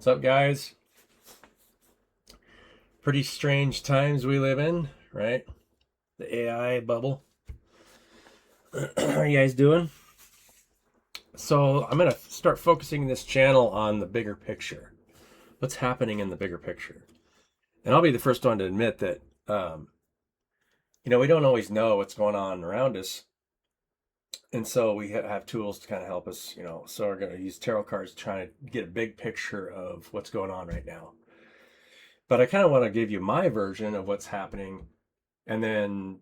What's up, guys? Pretty strange times we live in, right? The AI bubble. How are you guys doing? So I'm going to start focusing this channel on the bigger picture. What's happening in the bigger picture? And I'll be the first one to admit that, we don't always know what's going on around us. And so we have tools to kind of help us, So we're going to use tarot cards trying to get a big picture of what's going on right now. But I kind of want to give you my version of what's happening, and then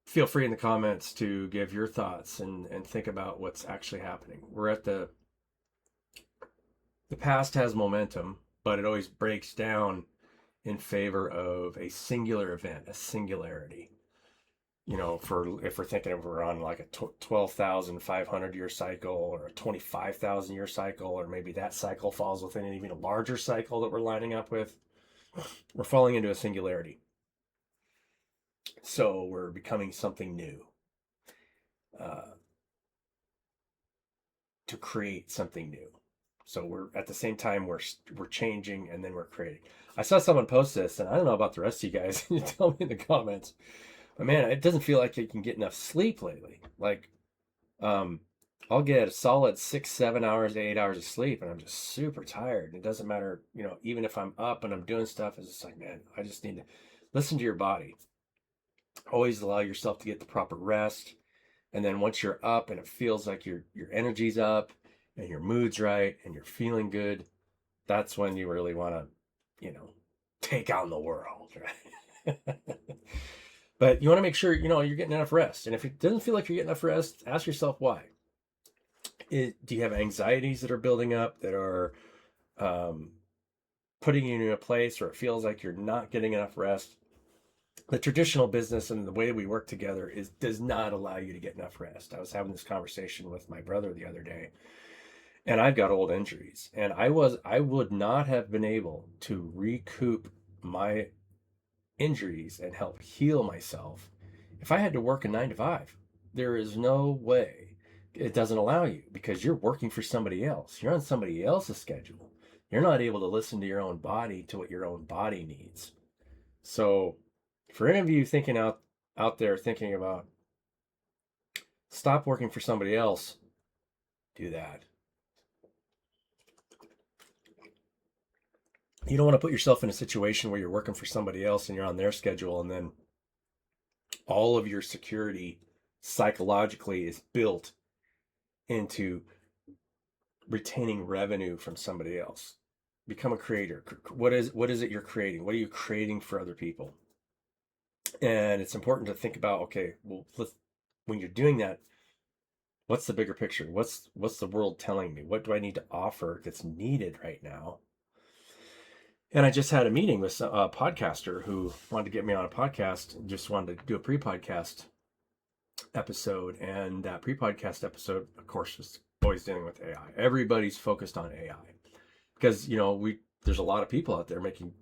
feel free in the comments to give your thoughts and think about what's actually happening. We're at the past has momentum, but it always breaks down in favor of a singular event, a singularity. If we're thinking we're on like a 12,500 year cycle or a 25,000 year cycle, or maybe that cycle falls within an even a larger cycle that we're lining up with, we're falling into a singularity. So we're becoming something new, to create something new. So we're at the same time we're changing, and then we're creating. I saw someone post this, and I don't know about the rest of you guys. You tell me in the comments. But man, it doesn't feel like you can get enough sleep lately. Like, I'll get a solid 6, 7 hours, 8 hours of sleep, and I'm just super tired. It doesn't matter, even if I'm up and I'm doing stuff, it's just like, man, I just need to listen to your body. Always allow yourself to get the proper rest. And then once you're up and it feels like your energy's up and your mood's right and you're feeling good, that's when you really want to, take on the world, right? But you want to make sure, you're getting enough rest. And if it doesn't feel like you're getting enough rest, ask yourself why. Do you have anxieties that are building up that are putting you in a place where it feels like you're not getting enough rest? The traditional business and the way we work together does not allow you to get enough rest. I was having this conversation with my brother the other day, and I've got old injuries, and I would not have been able to recoup my injuries and help heal myself if I had to work a 9 to 5. There is no way. It doesn't allow you, because you're working for somebody else. You're on somebody else's schedule. You're not able to listen to your own body, to what your own body needs. So for any of you thinking out there thinking about stop working for somebody else, do that. You don't want to put yourself in a situation where you're working for somebody else and you're on their schedule, and then all of your security psychologically is built into retaining revenue from somebody else. Become a creator. What is it you're creating? What are you creating for other people? And it's important to think about, okay, well, when you're doing that, what's the bigger picture? What's the world telling me? What do I need to offer that's needed right now? And I just had a meeting with a podcaster who wanted to get me on a podcast and just wanted to do a pre-podcast episode. And that pre-podcast episode, of course, was always dealing with AI. Everybody's focused on AI because, there's a lot of people out there making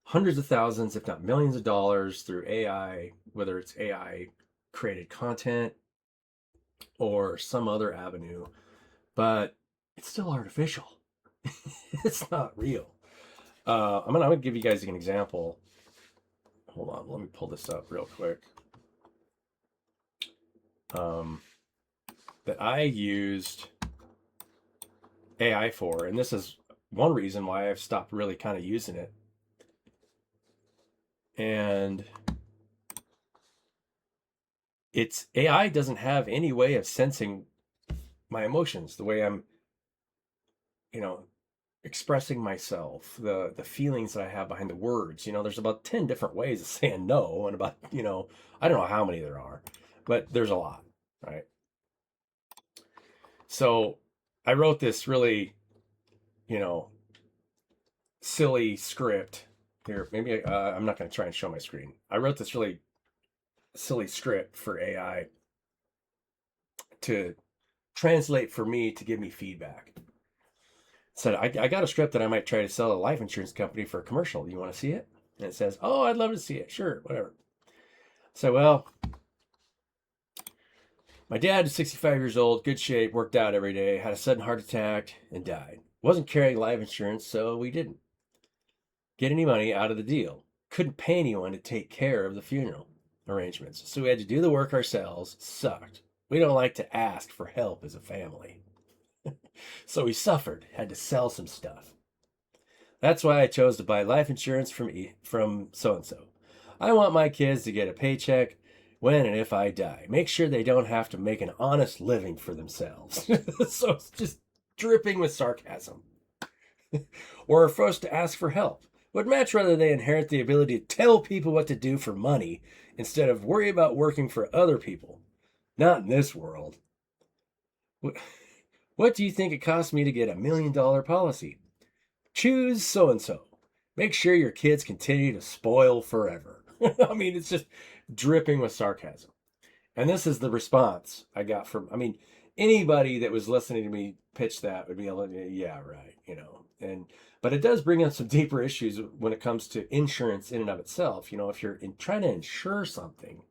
hundreds of thousands, if not millions of dollars through AI, whether it's AI created content or some other avenue, but it's still artificial. It's not real. I'm gonna give you guys an example. Hold on, let me pull this up real quick. That I used AI for, and this is one reason why I've stopped really kind of using it. And it's AI doesn't have any way of sensing my emotions, the way I'm, expressing myself, the feelings that I have behind the words. There's about 10 different ways of saying no, and about, I don't know how many there are, but there's a lot, right? So I wrote this really, silly script here. Maybe I'm not going to try and show my screen. I wrote this really silly script for AI to translate for me, to give me feedback. Said, I got a script that I might try to sell a life insurance company for a commercial. Do you want to see it? And it says, oh, I'd love to see it. Sure, whatever. So, well, my dad is 65 years old, good shape, worked out every day, had a sudden heart attack, and died. Wasn't carrying life insurance, so we didn't get any money out of the deal. Couldn't pay anyone to take care of the funeral arrangements. So we had to do the work ourselves. Sucked. We don't like to ask for help as a family. So we suffered, had to sell some stuff. That's why I chose to buy life insurance from so and so. I want my kids to get a paycheck when and if I die. Make sure they don't have to make an honest living for themselves. So it's just dripping with sarcasm. Or are forced to ask for help. Would much rather they inherit the ability to tell people what to do for money instead of worry about working for other people. Not in this world. What do you think it cost me to get $1 million policy? Choose so and so. Make sure your kids continue to spoil forever. I mean, it's just dripping with sarcasm. And this is the response I got from, anybody that was listening to me pitch that would be able to, yeah, right, but it does bring up some deeper issues when it comes to insurance in and of itself. If you're trying to insure something,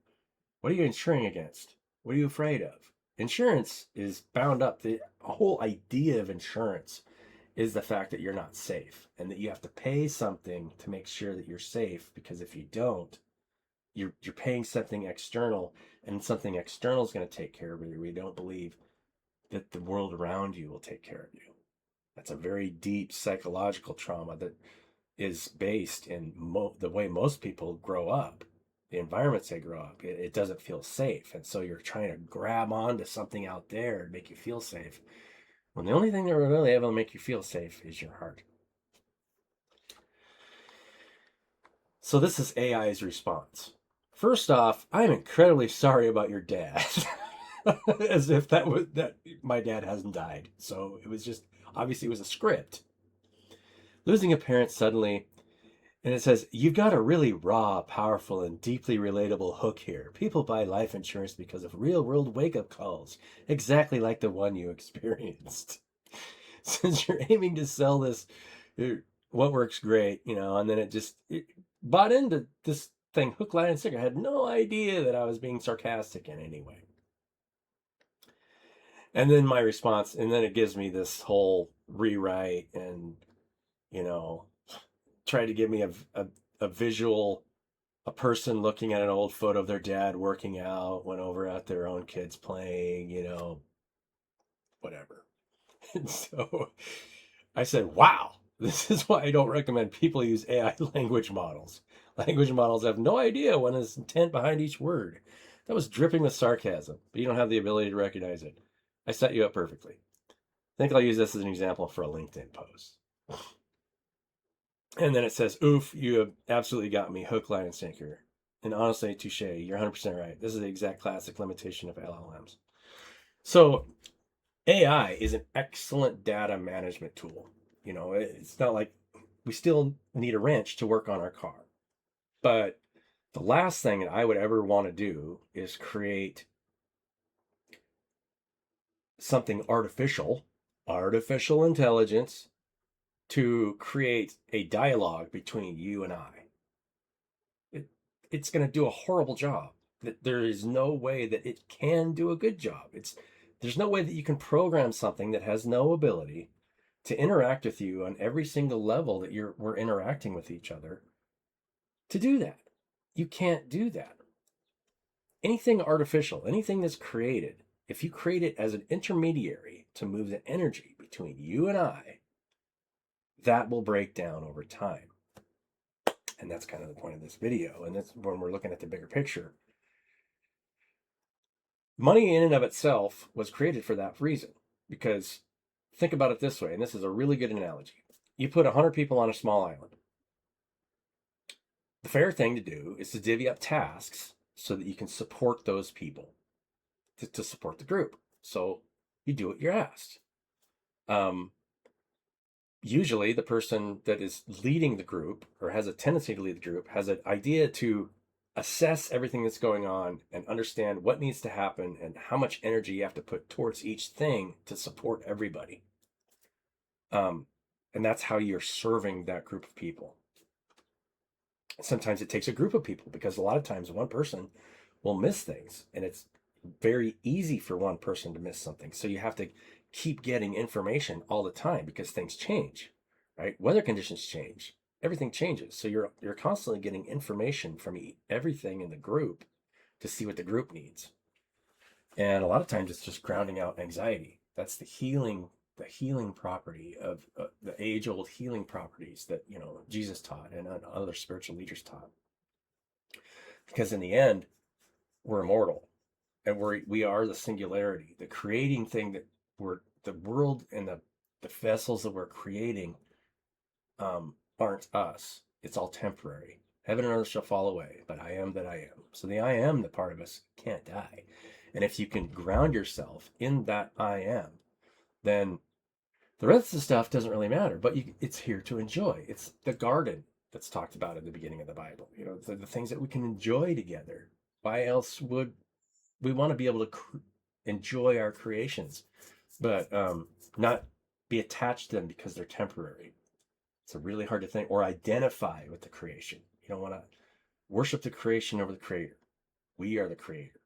what are you insuring against? What are you afraid of? Insurance is bound up. The whole idea of insurance is the fact that you're not safe and that you have to pay something to make sure that you're safe, because if you don't, you're paying something external, and something external is going to take care of you. We don't believe that the world around you will take care of you. That's a very deep psychological trauma that is based in the way most people grow up, the environments they grow up. It doesn't feel safe, and so you're trying to grab onto something out there and make you feel safe, when the only thing that will really ever make you feel safe is your heart. So this is AI's response. First off, I'm incredibly sorry about your dad. As if that my dad hasn't died. So it was just, obviously it was a script. Losing a parent suddenly, and it says, you've got a really raw, powerful, and deeply relatable hook here. People buy life insurance because of real-world wake-up calls, exactly like the one you experienced. Since you're aiming to sell this, what works great, and then it bought into this thing, hook, line, and sinker. I had no idea that I was being sarcastic in any way. And then my response, and then it gives me this whole rewrite and, try to give me a visual, a person looking at an old photo of their dad working out, went over at their own kids playing, whatever. And so I said, wow, this is why I don't recommend people use AI language models. Language models have no idea what is intent behind each word. That was dripping with sarcasm, but you don't have the ability to recognize it. I set you up perfectly. I think I'll use this as an example for a LinkedIn post. And then it says, oof, you have absolutely got me, hook, line, and sinker. And honestly, touche, you're 100% right. This is the exact classic limitation of LLMs. So AI is an excellent data management tool. It's not like we still need a wrench to work on our car. But the last thing that I would ever want to do is create something artificial intelligence, to create a dialogue between you and I. It's going to do a horrible job. That there is no way that it can do a good job. There's no way that you can program something that has no ability to interact with you on every single level that we're interacting with each other, to do that. You can't do that. Anything artificial, anything that's created, if you create it as an intermediary to move the energy between you and I, that will break down over time. And that's kind of the point of this video. And that's when we're looking at the bigger picture. Money in and of itself was created for that reason. Because think about it this way, and this is a really good analogy. You put 100 people on a small island. The fair thing to do is to divvy up tasks so that you can support those people, to support the group. So you do what you're asked. Usually the person that is leading the group, or has a tendency to lead the group, has an idea to assess everything that's going on and understand what needs to happen and how much energy you have to put towards each thing to support everybody. And that's how you're serving that group of people. Sometimes it takes a group of people, because a lot of times one person will miss things, and it's very easy for one person to miss something. So you have to keep getting information all the time because things change, right? Weather conditions change, everything changes. So you're constantly getting information from everything in the group to see what the group needs. And a lot of times it's just grounding out anxiety. That's the healing property of the age-old healing properties that, you know, Jesus taught and other spiritual leaders taught. Because in the end, we're immortal, and we are the singularity, the creating thing that we're the world, and the vessels that we're creating aren't us. It's all temporary. Heaven and earth shall fall away, but I am that I am. So the I am, the part of us, can't die. And if you can ground yourself in that I am, then the rest of the stuff doesn't really matter. But it's here to enjoy. It's the garden that's talked about in the beginning of the Bible. You know, the things that we can enjoy together. Why else would we want to be able to enjoy our creations, but not be attached to them because they're temporary? It's a really hard to think or identify with the creation. You don't want to worship the creation over the creator. We are the creator.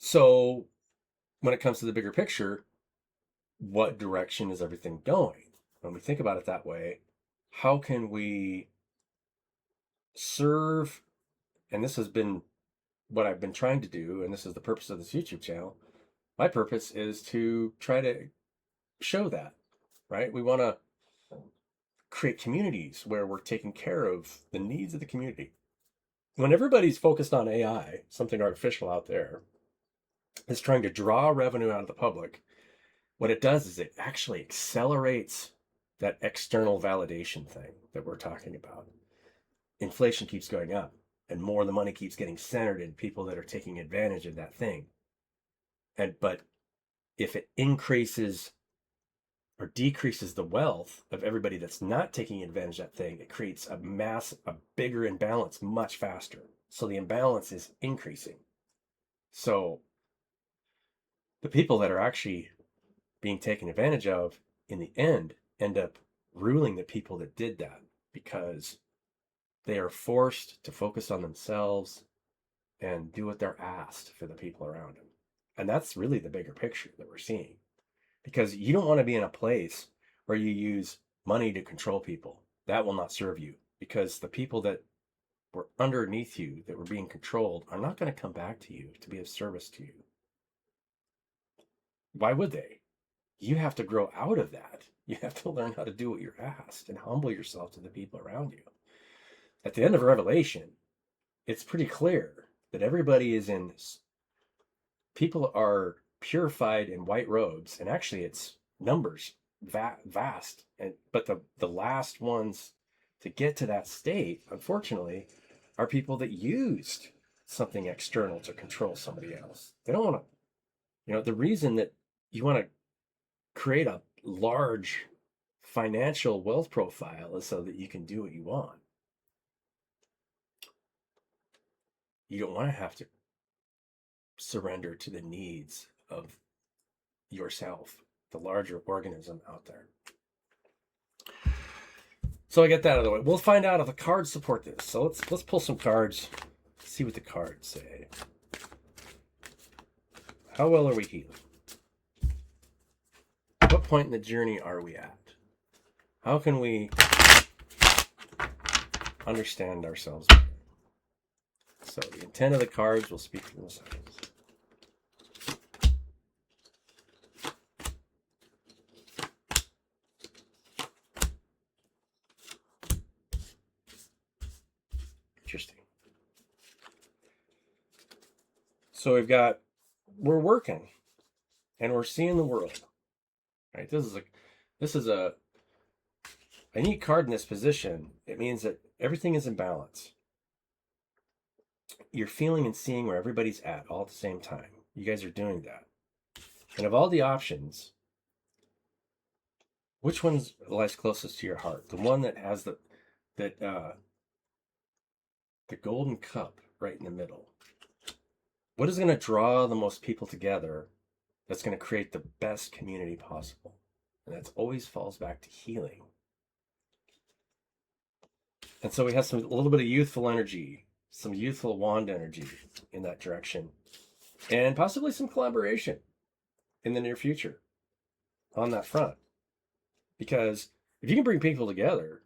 So when it comes to the bigger picture, what direction is everything going? When we think about it that way, how can we serve? And this has been what I've been trying to do, and this is the purpose of this YouTube channel. My purpose is to try to show that, right? We want to create communities where we're taking care of the needs of the community. When everybody's focused on AI, something artificial out there, is trying to draw revenue out of the public, what it does is it actually accelerates that external validation thing that we're talking about. Inflation keeps going up, and more of the money keeps getting centered in people that are taking advantage of that thing. But if it increases or decreases the wealth of everybody that's not taking advantage of that thing, it creates a bigger imbalance much faster. So the imbalance is increasing. So the people that are actually being taken advantage of in the end up ruling the people that did that, because they are forced to focus on themselves and do what they're asked for the people around them. And that's really the bigger picture that we're seeing. Because you don't want to be in a place where you use money to control people. That will not serve you, because the people that were underneath you, that were being controlled, are not going to come back to you to be of service to you. Why would they? You have to grow out of that. You have to learn how to do what you're asked and humble yourself to the people around you. At the end of Revelation, it's pretty clear that everybody is in, people are purified in white robes, and actually it's numbers vast, but the last ones to get to that state, unfortunately, are people that used something external to control somebody else. They don't want to, you know, the reason that you want to create a large financial wealth profile is so that you can do what you want. You don't want to have to surrender to the needs of yourself, the larger organism out there. So I get that out of the way. We'll find out if the cards support this. So let's pull some cards, see what the cards say. How well are we healing? What point in the journey are we at? How can we understand ourselves better? So the intent of the cards will speak for themselves. Interesting. So we're working and we're seeing the world. Right? This is a neat card in this position. It means that everything is in balance. You're feeling and seeing where everybody's at all at the same time. You guys are doing that. And of all the options, which one lies closest to your heart? The one that has the golden cup right in the middle. What is going to draw the most people together that's going to create the best community possible? And that always falls back to healing. And so we have a little bit of youthful energy, some youthful wand energy in that direction. and possibly some collaboration in the near future on that front. Because if you can bring people together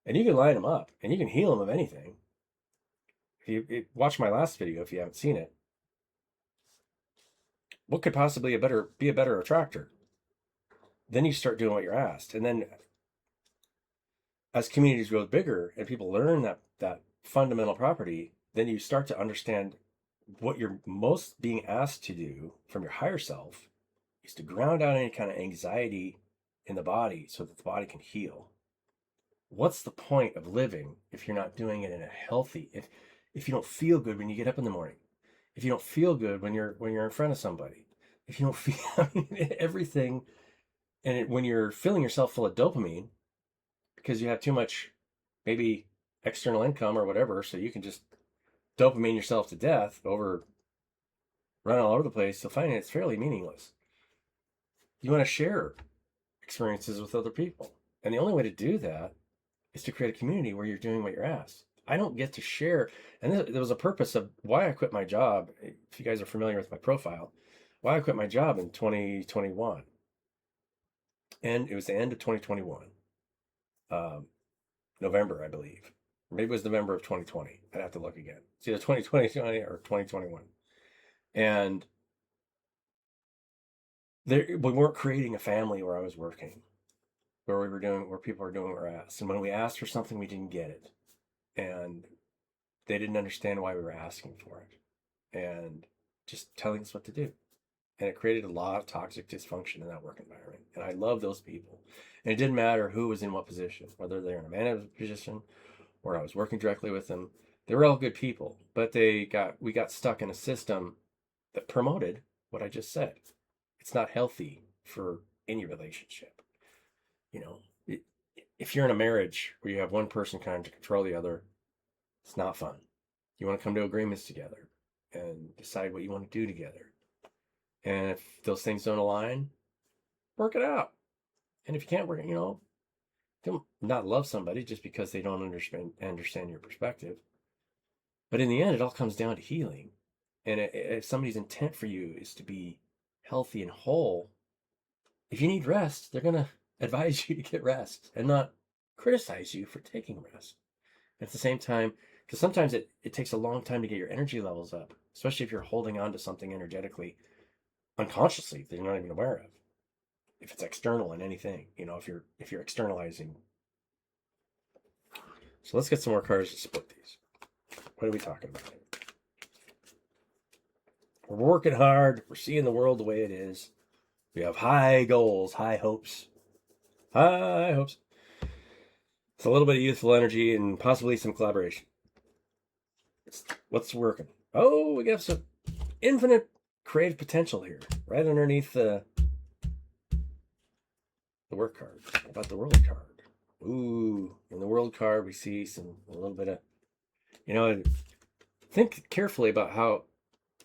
and you can line them up and you can heal them of anything, if you watch my last video, if you haven't seen it, what could possibly be a better attractor? Then you start doing what you're asked. And then as communities grow bigger and people learn that fundamental property, then you start to understand what you're most being asked to do from your higher self is to ground out any kind of anxiety in the body so that the body can heal. What's the point of living if you're not doing it in a healthy, if you don't feel good when you get up in the morning, if you don't feel good when you're in front of somebody, if you don't feel, I mean, everything, and when you're filling yourself full of dopamine because you have too much maybe external income or whatever, so you can just dopamine yourself to death over running all over the place, so finding it's fairly meaningless. You want to share experiences with other people, and the only way to do that is to create a community where you're doing what you're asked. I don't get to share, and there was a purpose of why I quit my job. If you guys are familiar with my profile, why I quit my job in 2021, and it was the end of 2021, November, I believe. Maybe it was November of 2020. I'd have to look again. It's either 2020 or 2021. And we weren't creating a family where I was working, where people were doing what we were asked. And when we asked for something, we didn't get it. And they didn't understand why we were asking for it. And just telling us what to do. And it created a lot of toxic dysfunction in that work environment. And I love those people. And it didn't matter who was in what position, whether they're in a management position or I was working directly with them. They were all good people, but we got stuck in a system that promoted what I just said. It's not healthy for any relationship. You know, if you're in a marriage where you have one person trying to control the other, it's not fun. You want to come to agreements together and decide what you want to do together. And if those things don't align, work it out. And if you can't work it, don't not love somebody just because they don't understand your perspective. But in the end, it all comes down to healing. And if somebody's intent for you is to be healthy and whole, if you need rest, they're going to advise you to get rest and not criticize you for taking rest. At the same time, because sometimes it takes a long time to get your energy levels up, especially if you're holding on to something energetically unconsciously that you're not even aware of. If it's external in anything, if you're externalizing. So let's get some more cards to split these. What are we talking about here? We're working hard. We're seeing the world the way it is. We have high goals, high hopes. High hopes. It's a little bit of youthful energy and possibly some collaboration. What's working? Oh, we got some infinite creative potential here, right underneath the work card. How about the world card? Ooh, in the world card, we see a little bit of, think carefully about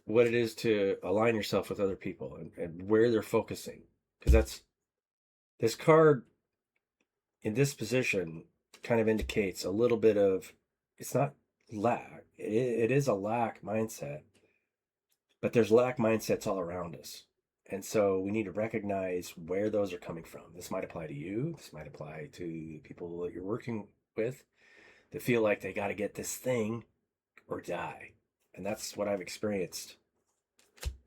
what it is to align yourself with other people and where they're focusing. Because this card in this position kind of indicates a little bit of, it's not lack. It is a lack mindset, but there's lack mindsets all around us. And so we need to recognize where those are coming from. This might apply to you. This might apply to people that you're working with that feel like they got to get this thing or die. And that's what I've experienced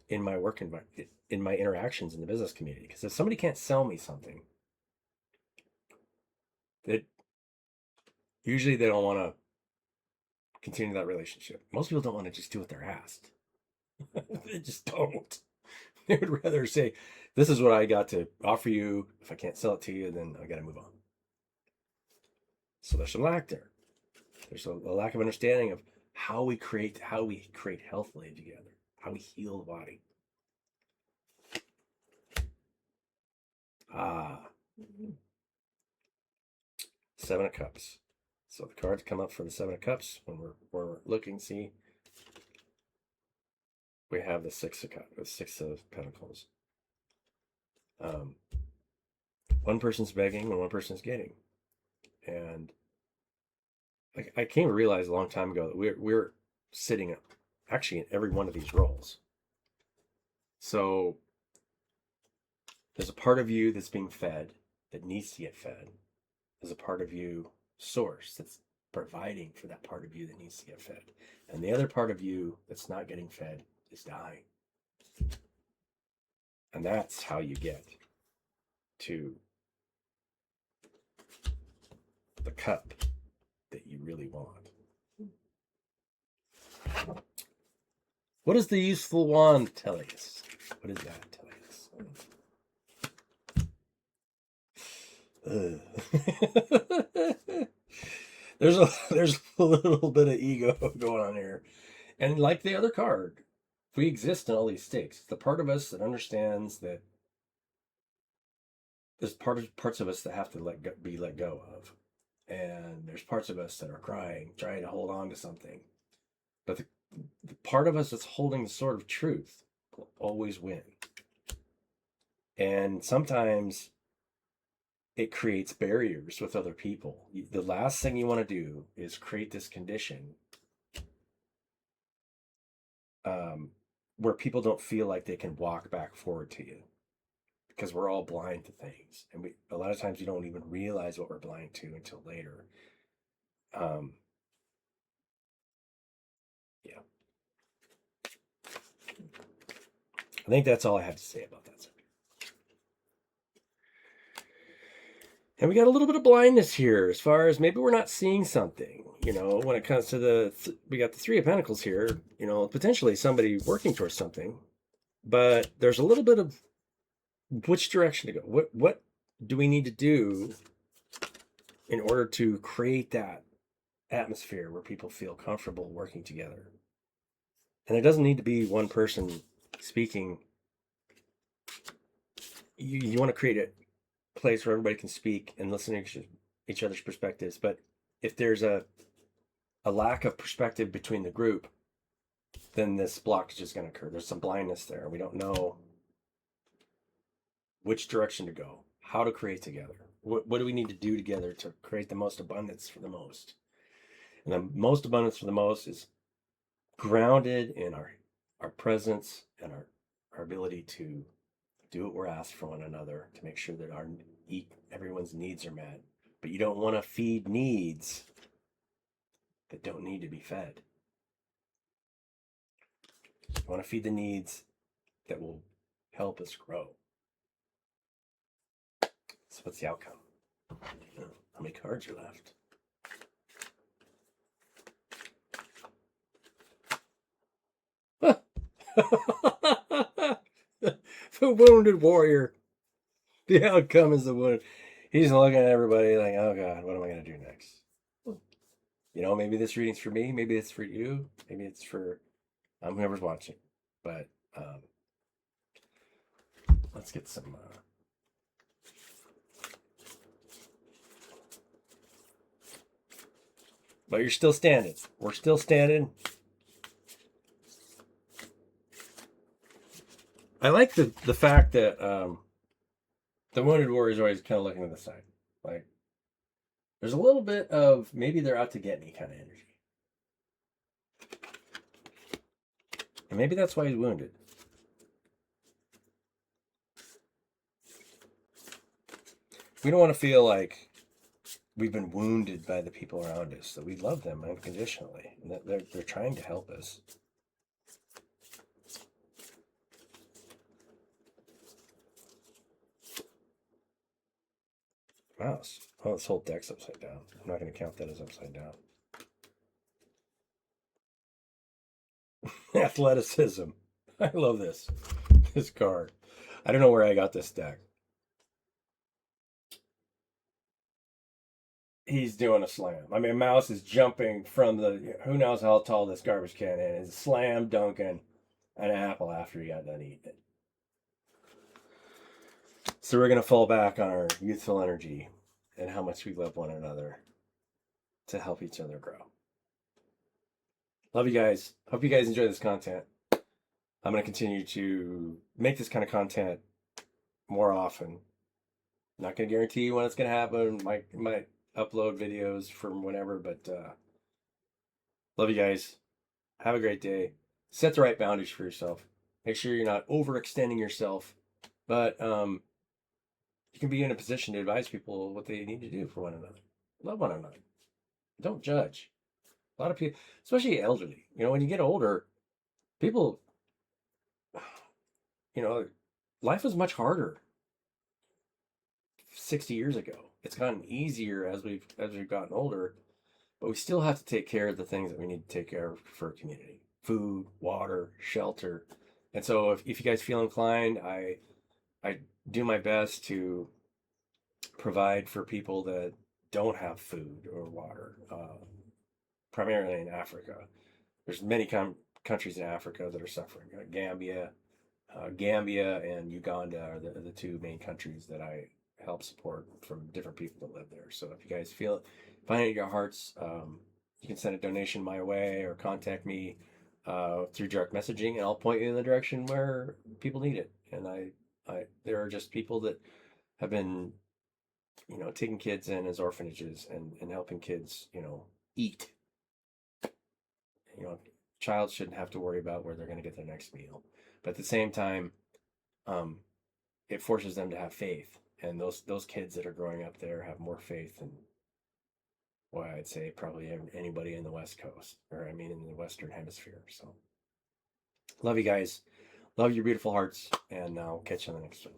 in my work environment, in my interactions in the business community. Because if somebody can't sell me something, that usually they don't want to continue that relationship. Most people don't want to just do what they're asked. They just don't. They would rather say, this is what I got to offer you. If I can't sell it to you, then I got to move on. So there's some lack there. There's a lack of understanding of how we create healthily together, how we heal the body. Seven of Cups. So the cards come up for the Seven of Cups when we're looking. See, we have the Six of Pentacles. One person's begging and one person's getting, and I came to realize a long time ago that we're sitting actually in every one of these roles. So there's a part of you that's being fed, that needs to get fed. There's a part of you, source, that's providing for that part of you that needs to get fed. And the other part of you that's not getting fed is dying. And that's how you get to the cup that you really want. What does the useful wand tell us? What does that tell us? There's a little bit of ego going on here. And like the other card, we exist in all these states. The part of us that understands that there's parts of us that have to be let go of. And there's parts of us that are crying, trying to hold on to something. But the part of us that's holding the sword of truth will always win. And sometimes it creates barriers with other people. The last thing you want to do is create this condition where people don't feel like they can walk back forward to you, because we're all blind to things, and a lot of times we don't even realize what we're blind to until later. Yeah, I think that's all I have to say about that subject. And we got a little bit of blindness here, as far as maybe we're not seeing something. When it comes to we got the Three of Pentacles here. Potentially somebody working towards something, but there's a little bit of which direction to go. What do we need to do in order to create that atmosphere where people feel comfortable working together? And it doesn't need to be one person speaking. You want to create a place where everybody can speak and listen to each other's perspectives. But if there's a lack of perspective between the group, then this blockage is going to occur. There's some blindness there. We don't know which direction to go, how to create together. What do we need to do together to create the most abundance for the most? And the most abundance for the most is grounded in our presence and our ability to do what we're asked for one another, to make sure that everyone's needs are met. But you don't want to feed needs that don't need to be fed. You want to feed the needs that will help us grow. So what's the outcome? How many cards are left? The wounded warrior. The outcome is the wounded. He's looking at everybody like, oh God, what am I going to do next? Maybe this reading's for me. Maybe it's for you. Maybe it's for whoever's watching. But let's get some... But you're still standing. We're still standing. I like the fact that the wounded warrior is always kind of looking to the side. Like, there's a little bit of maybe they're out to get me kind of energy. And maybe that's why he's wounded. We don't want to feel like we've been wounded by the people around us, that we love them unconditionally, and that they're trying to help us. Wow, this whole deck's upside down. I'm not going to count that as upside down. Athleticism. I love this card. I don't know where I got this deck. He's doing a slam. I mean, Mouse is jumping from who knows how tall this garbage can is, slam dunking an apple after he got done eating it. So we're going to fall back on our youthful energy and how much we love one another to help each other grow. Love you guys. Hope you guys enjoy this content. I'm going to continue to make this kind of content more often. Not going to guarantee you when it's going to happen. Might upload videos from whenever, but love you guys. Have a great day. Set the right boundaries for yourself. Make sure you're not overextending yourself, but you can be in a position to advise people what they need to do for one another. Love one another. Don't judge. A lot of people, especially elderly, when you get older, people, life was much harder 60 years ago. It's gotten easier as we've gotten older, but we still have to take care of the things that we need to take care of for a community: food, water, shelter. And so if you guys feel inclined, I do my best to provide for people that don't have food or water, primarily in Africa. There's many countries in Africa that are suffering. Gambia and Uganda are the two main countries that I help support from different people that live there. So if you guys find it in your hearts, you can send a donation my way or contact me through direct messaging, and I'll point you in the direction where people need it. And there are just people that have been, taking kids in as orphanages and helping kids, eat. Child shouldn't have to worry about where they're going to get their next meal. But at the same time, it forces them to have faith. And those kids that are growing up there have more faith than, well, I'd say probably anybody in the West Coast, or in the Western Hemisphere. So love you guys. Love your beautiful hearts. And I'll catch you on the next one.